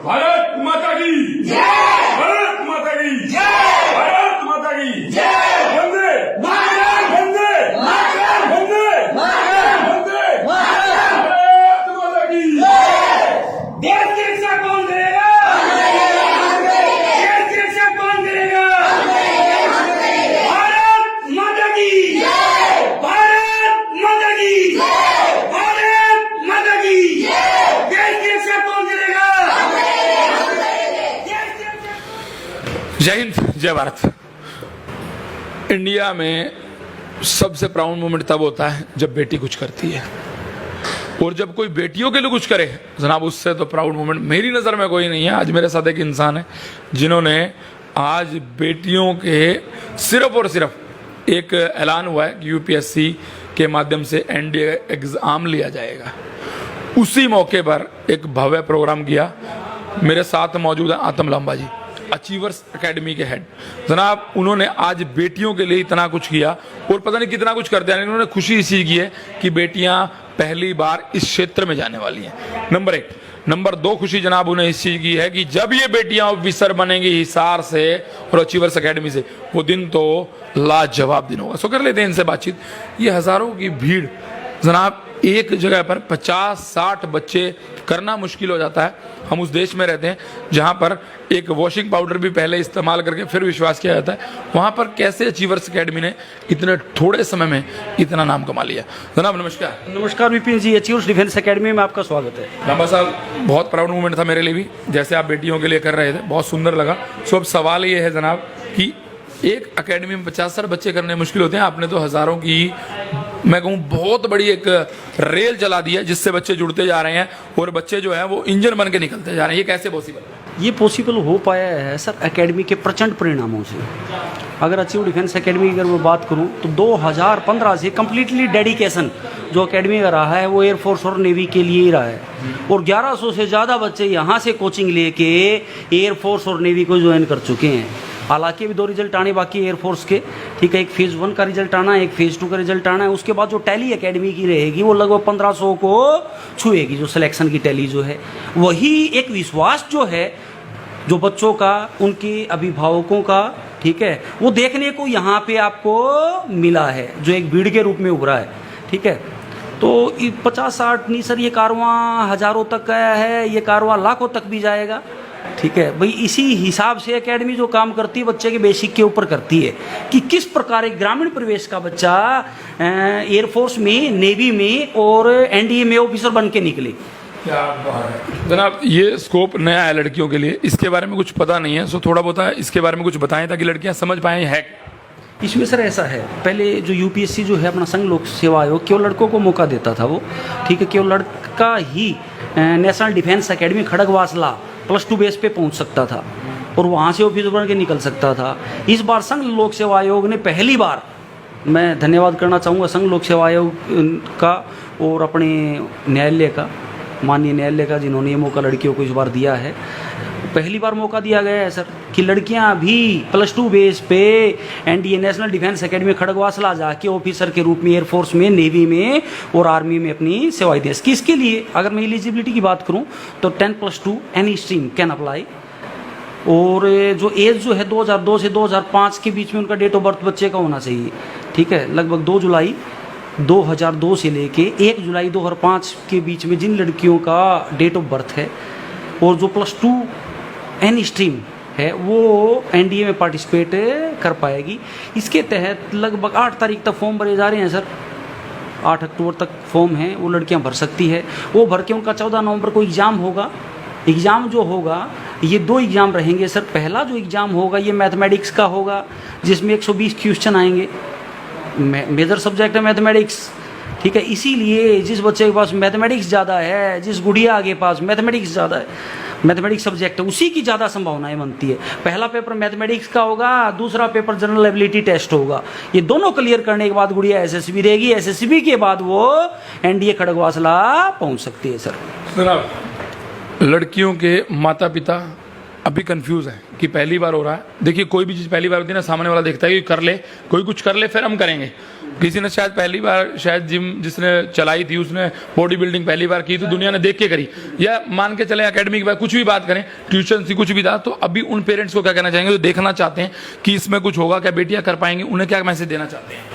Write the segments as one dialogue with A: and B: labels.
A: भारत माता की
B: जय,
A: भारत माता की
B: जय,
A: भारत माता की
B: जय,
A: वंदे
B: मातरम,
A: वंदे
B: मातरम,
A: वंदे
B: मातरम,
A: वंदे
B: मातरम,
A: भारत माता की
B: देश की रक्षा कौन करेगा? देश की रक्षा कौन करेगा? भारत माता की भारत माता की भारत माता की देश की रक्षा कौन करेगा? देश की रक्षा
C: जय हिंद, जय भारत। इंडिया में सबसे प्राउड मोमेंट तब होता है जब बेटी कुछ करती है, और जब कोई बेटियों के लिए कुछ करे जनाब, उससे तो प्राउड मोमेंट मेरी नज़र में कोई नहीं है। आज मेरे साथ एक इंसान है जिन्होंने आज बेटियों के सिर्फ और सिर्फ एक ऐलान हुआ है कि यूपीएससी के माध्यम से एनडीए एग्ज़ाम लिया जाएगा। उसी मौके पर एक भव्य प्रोग्राम किया। मेरे साथ मौजूद है आतम लांबा जी, अचीवर्स एकेडमी के हेड। जनाब, उन्होंने आज बेटियों के लिए इतना कुछ किया और पता नहीं कितना कुछ कर दिया। इन्होंने खुशी इसी की है कि बेटियां पहली बार इस क्षेत्र में जाने वाली हैं, नंबर 1। नंबर 2 खुशी जनाब उन्हें इस चीज़ की है कि जब ये बेटियां ऑफिसर बनेंगी हिसार से और अचीवर्स एकेडमी से, वो दिन तो लाजवाब दिन होगा। सो कर लेते हैं इनसे बातचीत। ये हज़ारों की भीड़ जनाब, एक जगह पर 50-60 बच्चे करना मुश्किल हो जाता है। हम उस देश में रहते हैं जहाँ पर एक वॉशिंग पाउडर भी पहले इस्तेमाल करके फिर विश्वास किया जाता है। वहाँ पर कैसे अचीवर्स एकेडमी ने इतने थोड़े समय में इतना नाम कमा लिया। जनाब नमस्कार।
D: नमस्कार विपिन जी, अचीवर्स डिफेंस एकेडमी में आपका स्वागत है।
C: लांबा साहब, बहुत प्राउड मोमेंट था मेरे लिए भी, जैसे आप बेटियों के लिए कर रहे थे, बहुत सुंदर लगा। सो अब सवाल ये है जनाब कि एक एकेडमी में 50-60 बच्चे करने मुश्किल होते हैं, आपने तो हज़ारों की, मैं कहूँ बहुत बड़ी एक रेल चला दी है जिससे बच्चे जुड़ते जा रहे हैं और बच्चे जो है वो इंजन बन के निकलते जा रहे हैं। ये कैसे पॉसिबल है?
D: ये पॉसिबल हो पाया है सर एकेडमी के प्रचंड परिणामों से। अगर अचीव डिफेंस एकेडमी की अगर मैं बात करूं तो 2015 से कम्प्लीटली डेडिकेशन जो एकेडमी का रहा है वो एयरफोर्स और नेवी के लिए ही रहा है, और 1100 से ज़्यादा बच्चे यहाँ से कोचिंग लेके एयरफोर्स और नेवी को ज्वाइन कर चुके हैं। हालांकि अभी 2 रिजल्ट आने बाकी है एयरफोर्स के, ठीक है। एक फेज़ 1 का रिजल्ट आना है, एक फेज़ 2 का रिजल्ट आना है। उसके बाद जो टैली एकेडमी की रहेगी वो लगभग 1500 को छुएगी, जो सिलेक्शन की टैली जो है। वही एक विश्वास जो है जो बच्चों का, उनके अभिभावकों का, ठीक है, वो देखने को यहाँ पे आपको मिला है, जो एक भीड़ के रूप में उभरा है, ठीक है। तो 50-60 नहीं सर, ये कारवां हज़ारों तक गया है, ये कारवां लाखों तक भी जाएगा, ठीक है भाई। इसी हिसाब से एकेडमी जो काम करती है बच्चे के बेसिक के ऊपर करती है कि किस प्रकार एक ग्रामीण परिवेश का बच्चा एयरफोर्स में, नेवी में और एनडीए में ऑफिसर बन के निकले।
C: क्या बात है जनाब, ये स्कोप नया है लड़कियों के लिए, इसके बारे में कुछ पता नहीं है। सो थोड़ा बहुत इसके बारे में कुछ बताएं ताकि लड़कियां समझ पाएं है।
D: इसमें सर ऐसा है, पहले जो यूपीएससी जो है अपना संघ लोक सेवा आयोग केवल लड़कों को मौका देता था वो, ठीक है। केवल लड़का ही national defence academy Khadakwasla +2 base पे पहुंच सकता था और वहाँ से ऑफिसर बन के निकल सकता था। इस बार संघ लोक सेवा आयोग ने पहली बार, मैं धन्यवाद करना चाहूँगा संघ लोक सेवा आयोग का और अपने न्यायालय का, माननीय न्यायालय का, जिन्होंने ये मौका लड़कियों को इस बार दिया है। पहली बार मौका दिया गया है सर कि लड़कियां भी +2 बेस पे NDA national defence academy Khadakwasla जाके ऑफिसर के रूप में एयरफोर्स में, नेवी में और आर्मी में अपनी सेवाएं दें। किसके लिए? अगर मैं एलिजिबिलिटी की बात करूं तो 10+2 एनी स्ट्रीम कैन अप्लाई। और जो एज जो है 2002 से 2005 के बीच में उनका डेट ऑफ बर्थ बच्चे का होना चाहिए, ठीक है। लगभग 2 जुलाई 2002 से लेके 1 जुलाई 2005 के बीच में जिन लड़कियों का डेट ऑफ बर्थ है और जो +2 एनी स्ट्रीम है वो एनडीए में पार्टिसिपेट कर पाएगी। इसके तहत लगभग 8 तारीख तक फॉर्म भरे जा रहे हैं सर। 8 अक्टूबर तक फॉर्म है, वो लड़कियां भर सकती है। वो भर के उनका 14 नवंबर को एग्ज़ाम होगा। एग्ज़ाम जो होगा ये 2 एग्ज़ाम रहेंगे सर। पहला जो एग्ज़ाम होगा ये मैथमेटिक्स का होगा जिसमें 120 क्वेश्चन आएंगे। मेजर सब्जेक्ट है मैथमेटिक्स, ठीक है। इसीलिए जिस बच्चे के पास मैथमेटिक्स ज़्यादा है, जिस गुड़िया के पास मैथमेटिक्स ज़्यादा है, मैथमेटिक्स सब्जेक्ट है, उसी की ज़्यादा संभावनाएं बनती है। पहला पेपर मैथमेटिक्स का होगा, दूसरा पेपर जनरल एबिलिटी टेस्ट होगा। ये दोनों क्लियर करने के बाद गुड़िया एसएसबी रहेगी। एसएसबी के बाद वो एनडीए खड़गवासला पहुंच सकती है सर।
C: जनाब, लड़कियों के माता पिता अभी कंफ्यूज है कि पहली बार हो रहा है। देखिए, कोई भी चीज़ पहली बार होती है ना, सामने वाला देखता है कि कर ले, कोई कुछ कर ले फिर हम करेंगे। किसी ने शायद पहली बार शायद जिम जिसने चलाई थी उसने बॉडी बिल्डिंग पहली बार की तो दुनिया ने देख के करी, या मान के चले एकेडमी की बात कुछ भी बात करें, ट्यूशन से कुछ भी था, तो अभी उन पेरेंट्स को क्या कहना चाहेंगे जो देखना चाहते हैं कि इसमें कुछ होगा, क्या बेटियां कर पाएंगी, उन्हें क्या मैसेज देना चाहते हैं?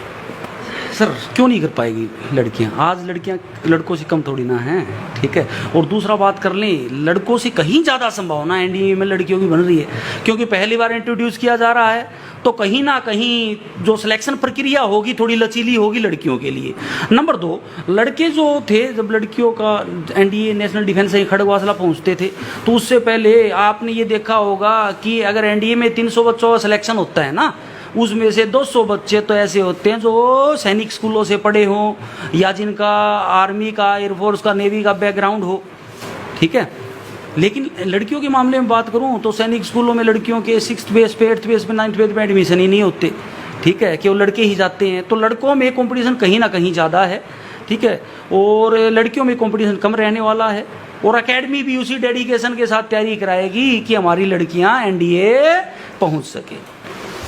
D: सर क्यों नहीं कर पाएगी लड़कियां? आज लड़कियां लड़कों से कम थोड़ी ना हैं, ठीक है। और दूसरा बात कर लें, लड़कों से कहीं ज़्यादा संभावना एनडीए में लड़कियों की बन रही है, क्योंकि पहली बार इंट्रोड्यूस किया जा रहा है, तो कहीं ना कहीं जो सिलेक्शन प्रक्रिया होगी थोड़ी लचीली होगी लड़कियों के लिए। नंबर 2, लड़के जो थे, जब लड़कियों का एनडीए नेशनल डिफेंस से खड़गवासला पहुंचते थे, तो उससे पहले आपने ये देखा होगा कि अगर एनडीए में 300 बच्चों का सिलेक्शन होता है ना, उसमें से 200 बच्चे तो ऐसे होते हैं जो सैनिक स्कूलों से पढ़े हों या जिनका आर्मी का, एयरफोर्स का, नेवी का बैकग्राउंड हो, ठीक है। लेकिन लड़कियों के मामले में बात करूं तो सैनिक स्कूलों में लड़कियों के 6th बेस पे, 8th बेस पे, 9th बेस पे एडमिशन ही नहीं होते, ठीक है, केवल लड़के ही जाते हैं। तो लड़कों में कंपटीशन कहीं ना कहीं ज़्यादा है, ठीक है, और लड़कियों में कंपटीशन कम रहने वाला है। और एकेडमी भी उसी डेडिकेशन के साथ तैयारी कराएगी कि हमारी लड़कियां एनडीए पहुंच सके।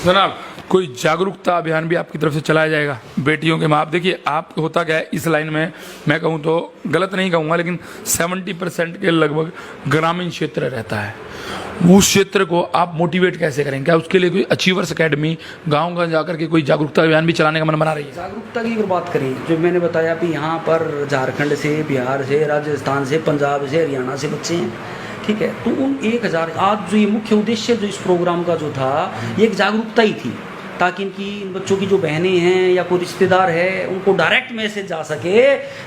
C: जनाब, कोई जागरूकता अभियान भी आपकी तरफ से चलाया जाएगा बेटियों के माँ? देखिए, आप होता क्या है इस लाइन में, मैं कहूँ तो गलत नहीं कहूँगा, लेकिन 70% के लगभग ग्रामीण क्षेत्र रहता है। उस क्षेत्र को आप मोटिवेट कैसे करेंगे? क्या उसके लिए कोई अचीवर्स एकेडमी गाँव जाकर के कोई जागरूकता अभियान भी चलाने का मन बना रही है?
D: जागरूकता की अगर बात करें, जो मैंने बताया कि यहाँ पर झारखंड से, बिहार से, राजस्थान से, पंजाब से, हरियाणा से बच्चे हैं, ठीक है। तो उन 1000 आज जो ये मुख्य उद्देश्य जो इस प्रोग्राम का जो था, ये एक जागरूकता ही थी, ताकि इन बच्चों की जो बहनें हैं या कोई रिश्तेदार है उनको डायरेक्ट मैसेज जा सके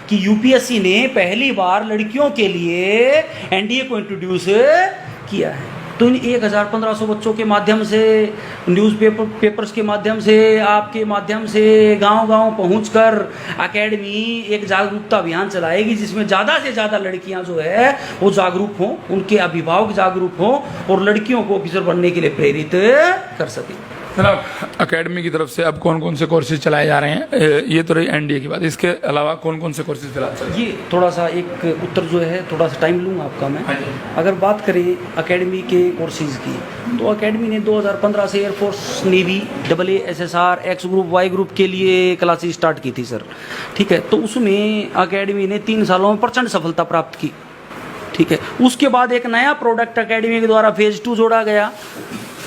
D: कि यूपीएससी ने पहली बार लड़कियों के लिए एनडीए को इंट्रोड्यूस किया है। तो इन 1000-1500 बच्चों के माध्यम से, पेपर्स के माध्यम से, आपके माध्यम से गांव-गांव पहुंचकर एकेडमी एक जागरूकता अभियान चलाएगी, जिसमें ज़्यादा से ज़्यादा लड़कियां जो है वो जागरूक हों, उनके अभिभावक जागरूक हों और लड़कियों को ऑफिसर बनने के लिए प्रेरित कर सकें।
C: जनाब, एकेडमी की तरफ से अब कौन कौन से कोर्सेज चलाए जा रहे हैं? ये तो रही एनडीए की बात, इसके अलावा कौन कौन से कोर्सेज चलाए जा रहे हैं?
D: ये थोड़ा सा एक उत्तर जो है थोड़ा सा टाइम लूँगा आपका मैं। अगर बात करें एकेडमी के कोर्सेज की, तो एकेडमी ने 2015 से air force, navy, AA, SSR, X group, Y group के लिए क्लासेस स्टार्ट की थी सर, ठीक है। तो उसमें एकेडमी ने 3 सालों में प्रचंड सफलता प्राप्त की, ठीक है। उसके बाद एक नया प्रोडक्ट एकेडमी के द्वारा फेज़ 2 जोड़ा गया,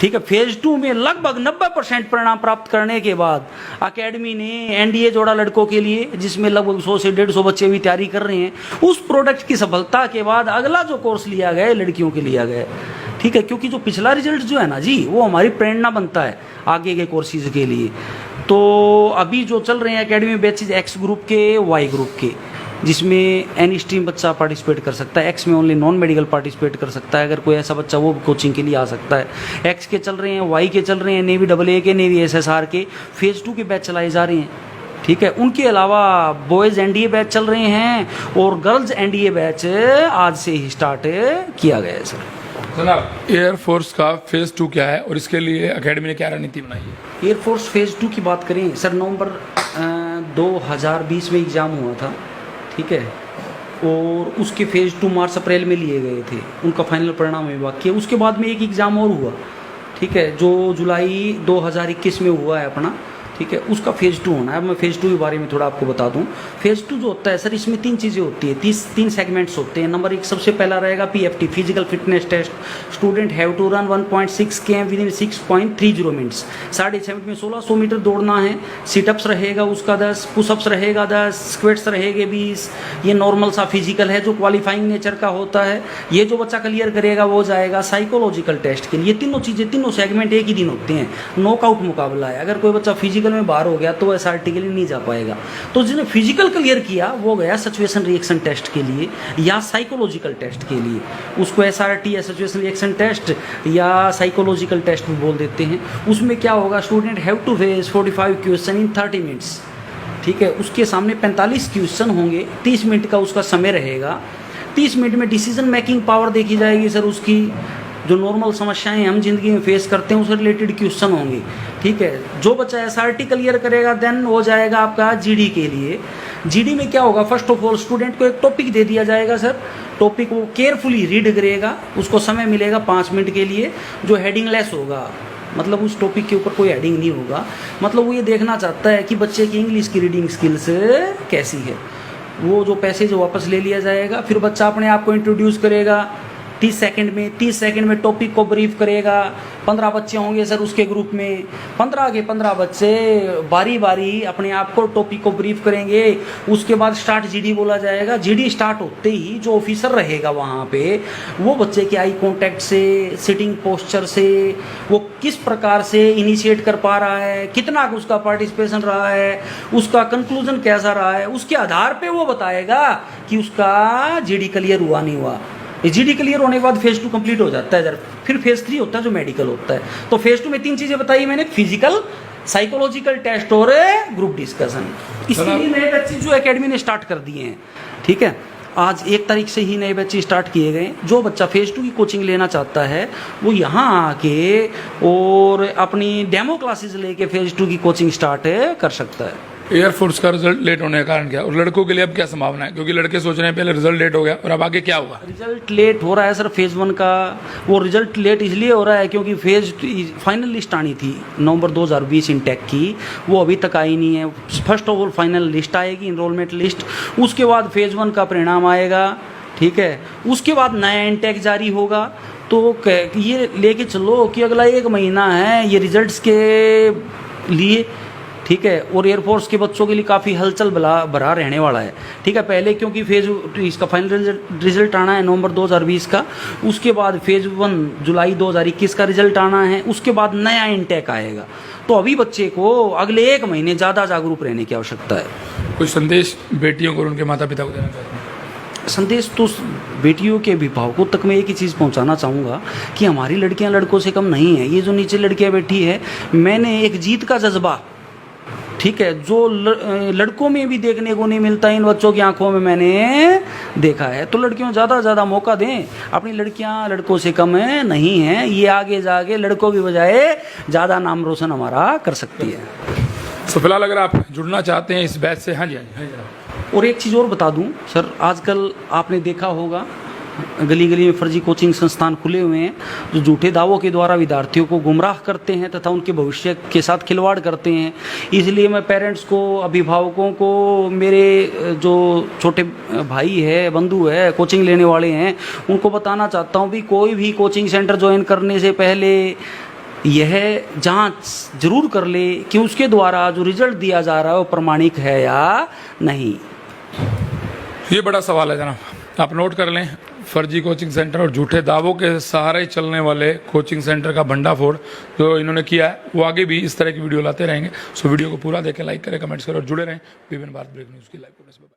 D: ठीक है। फेज़ 2 में लगभग 90% परिणाम प्राप्त करने के बाद एकेडमी ने एनडीए जोड़ा लड़कों के लिए, जिसमें लगभग 100 से 150 बच्चे भी तैयारी कर रहे हैं। उस प्रोडक्ट की सफलता के बाद अगला जो कोर्स लिया गया लड़कियों के लिया गया, ठीक है, क्योंकि जो पिछला रिजल्ट जो है ना जी, वो हमारी प्रेरणा बनता है आगे के कोर्सेज के लिए। तो अभी जो चल रहे हैं एकेडमी बैचेज X ग्रुप के, Y ग्रुप के, जिसमें एनी स्ट्रीम बच्चा पार्टिसिपेट कर सकता है। एक्स में ओनली नॉन मेडिकल पार्टिसिपेट कर सकता है, अगर कोई ऐसा बच्चा वो कोचिंग के लिए आ सकता है। एक्स के चल रहे हैं, वाई के चल रहे हैं, नेवी AA के, नेवी SSR के फेज़ 2 के बैच चलाए जा रहे हैं, ठीक है। उनके अलावा बॉयज़ एनडीए बैच चल रहे हैं और गर्ल्स एनडीए बैच आज से ही स्टार्ट किया गया है सर।
C: जनाब, एयरफोर्स का फेज़ 2 क्या है और इसके लिए एकेडमी ने क्या रणनीति बनाई है?
D: एयरफोर्स फेज़ 2 की बात करें सर, नवंबर 2020 में एग्ज़ाम हुआ था, ठीक है, और उसके फेज़ 2 मार्च-अप्रैल में लिए गए थे, उनका फाइनल परिणाम विभाग किया। उसके बाद में एक एग्ज़ाम और हुआ, ठीक है, जो जुलाई 2021 में हुआ है अपना, ठीक है, उसका फेज़ 2 होना है। अब मैं फेज़ 2 के बारे में थोड़ा आपको बता दूं। फेज़ 2 जो होता है सर, इसमें 3 चीज़ें होती है, 3 सेगमेंट्स होते हैं। नंबर 1 सबसे पहला रहेगा PFT, physical fitness test. Student have to run 1.6 km with in 6.30 minutes. 7.5 में 1600 मीटर दौड़ना है। सिटअप्स रहेगा उसका 10, पुशअप्स रहेगा 10, स्क्वेट्स रहेंगे 20। ये नॉर्मल सा फिजिकल है जो क्वालिफाइंग नेचर का होता है। ये जो बच्चा क्लियर करेगा वो जाएगा साइकोलॉजिकल टेस्ट के लिए। ये तीनों चीज़ें, तीनों सेगमेंट एक ही दिन होते हैं। नॉकआउट मुकाबला है। अगर कोई बच्चा फिजिकल में बाहर हो गया तो SRT के लिए नहीं जा पाएगा। तो जिसने फिजिकल क्लियर किया वो गया सिचुएशन रिएक्शन टेस्ट के लिए या साइकोलॉजिकल टेस्ट के लिए। उसको SRT या सिचुएशन रिएक्शन टेस्ट या साइकोलॉजिकल टेस्ट भी बोल देते हैं। उसमें क्या होगा, student have to face 45 question in 30 minutes, ठीक है। उसके सामने 45 क्वेश्चन होंगे, 30 मिनट का उसका समय रहेगा। 30 मिनट में डिसीजन मेकिंग पावर देखी जाएगी सर उसकी। जो नॉर्मल समस्याएं हम जिंदगी में फेस करते हैं उससे रिलेटेड क्वेश्चन होंगे, ठीक है। जो बच्चा SRT क्लियर करेगा देन हो जाएगा आपका GD के लिए। GD में क्या होगा, फर्स्ट ऑफ ऑल स्टूडेंट को एक टॉपिक दे दिया जाएगा सर। टॉपिक वो केयरफुली रीड करेगा, उसको समय मिलेगा 5 मिनट के लिए, जो हेडिंग लेस होगा, मतलब उस टॉपिक के ऊपर कोई हेडिंग नहीं होगा। मतलब वो ये देखना चाहता है कि बच्चे की इंग्लिश की रीडिंग स्किल्स कैसी है। वो जो पैसेज वापस ले लिया जाएगा, फिर बच्चा अपने आप को इंट्रोड्यूस करेगा 30 सेकंड में टॉपिक को ब्रीफ करेगा। 15 बच्चे होंगे सर उसके ग्रुप में, 15 के 15 बच्चे बारी बारी अपने आप को टॉपिक को ब्रीफ करेंगे। उसके बाद स्टार्ट जीडी बोला जाएगा। जीडी स्टार्ट होते ही जो ऑफिसर रहेगा वहाँ पे, वो बच्चे के आई कांटेक्ट से, सिटिंग पोस्चर से, वो किस प्रकार से इनिशिएट कर पा रहा है, कितना उसका पार्टिसिपेशन रहा है, उसका कंक्लूजन कैसा रहा है, उसके आधार पे वो बताएगा कि उसका जीडी क्लियर हुआ नहीं हुआ। जीडी क्लियर होने के बाद फेज 2 कंप्लीट हो जाता है। फिर फेज 3 होता है जो मेडिकल होता है। तो फेज 2 में 3 चीजें बताई मैंने, फिजिकल, साइकोलॉजिकल टेस्ट और ग्रुप डिस्कशन। इसके लिए नए बैचेज जो एकेडमी ने स्टार्ट कर दिए हैं, ठीक है। आज 1 तारीख से ही नए बैचेज स्टार्ट किए गए। जो बच्चा फेज 2 की कोचिंग लेना चाहता है वो यहाँ आके और अपनी डेमो क्लासेस लेके फेज 2 की कोचिंग स्टार्ट कर सकता है।
C: एयरफोर्स का रिजल्ट लेट होने का कारण क्या, और लड़कों के लिए अब क्या संभावना है, क्योंकि लड़के सोच रहे हैं पहले रिजल्ट लेट हो गया और अब आगे क्या होगा?
D: रिजल्ट लेट हो रहा है सर फेज 1 का। वो रिजल्ट लेट इसलिए हो रहा है क्योंकि फेज फाइनल लिस्ट आनी थी नवंबर 2020 इनटेक की, वो अभी तक आई नहीं है। First of all final list आएगी, इनरोलमेंट लिस्ट, उसके बाद फेज 1 का परिणाम आएगा, ठीक है। उसके बाद नया इनटेक जारी होगा। तो ये लेके चलो कि अगला 1 महीना है ये रिजल्ट्स के लिए, ठीक है। और एयरफोर्स के बच्चों के लिए काफ़ी हलचल भरा रहने वाला है, ठीक है। पहले क्योंकि इसका फाइनल रिजल्ट आना है नवंबर 2020 का, उसके बाद फेज 1 जुलाई 2021 का रिजल्ट आना है, उसके बाद नया इनटेक आएगा। तो अभी बच्चे को अगले 1 महीने ज़्यादा जागरूक रहने की आवश्यकता है।
C: कुछ संदेश बेटियों को और उनके माता पिता को देना चाहते हैं?
D: संदेश तो बेटियों के अभिभावकों तक मैं एक ही चीज़ पहुंचाना चाहूँगा कि हमारी लड़कियां लड़कों से कम नहीं हैं। ये जो नीचे लड़कियां बैठी है, मैंने एक जीत का जज्बा, ठीक है, जो लड़कों में भी देखने को नहीं मिलता, इन बच्चों की आंखों में मैंने देखा है। तो लड़कियों ज़्यादा से ज़्यादा मौका दें। अपनी लड़कियां लड़कों से कम है नहीं हैं, ये आगे जाके लड़कों की बजाय ज़्यादा नाम रोशन हमारा कर सकती है।
C: तो फिलहाल अगर आप जुड़ना चाहते हैं इस बैच से, हाँ जी हाँ जी।
D: और एक चीज़ और बता दूं सर, आजकल आपने देखा होगा गली गली में फर्जी कोचिंग संस्थान खुले हुए हैं जो झूठे दावों के द्वारा विद्यार्थियों को गुमराह करते हैं तथा उनके भविष्य के साथ खिलवाड़ करते हैं। इसलिए मैं पेरेंट्स को, अभिभावकों को, मेरे जो छोटे भाई है, बंधु है, कोचिंग लेने वाले हैं, उनको बताना चाहता हूँ भी कोई भी कोचिंग सेंटर ज्वाइन करने से पहले यह जांच जरूर कर ले कि उसके द्वारा जो रिजल्ट दिया जा रहा है वो प्रमाणिक है या नहीं।
C: ये बड़ा सवाल है जनाब, आप नोट कर लें। फर्जी कोचिंग सेंटर और झूठे दावों के सहारे चलने वाले कोचिंग सेंटर का भंडाफोड़ जो इन्होंने किया है, वो आगे भी इस तरह की वीडियो लाते रहेंगे। सो वीडियो को पूरा देखें, लाइक करें, कमेंट्स करें और जुड़े रहें विभिन्न भारत ब्रेक न्यूज़ की लाइव।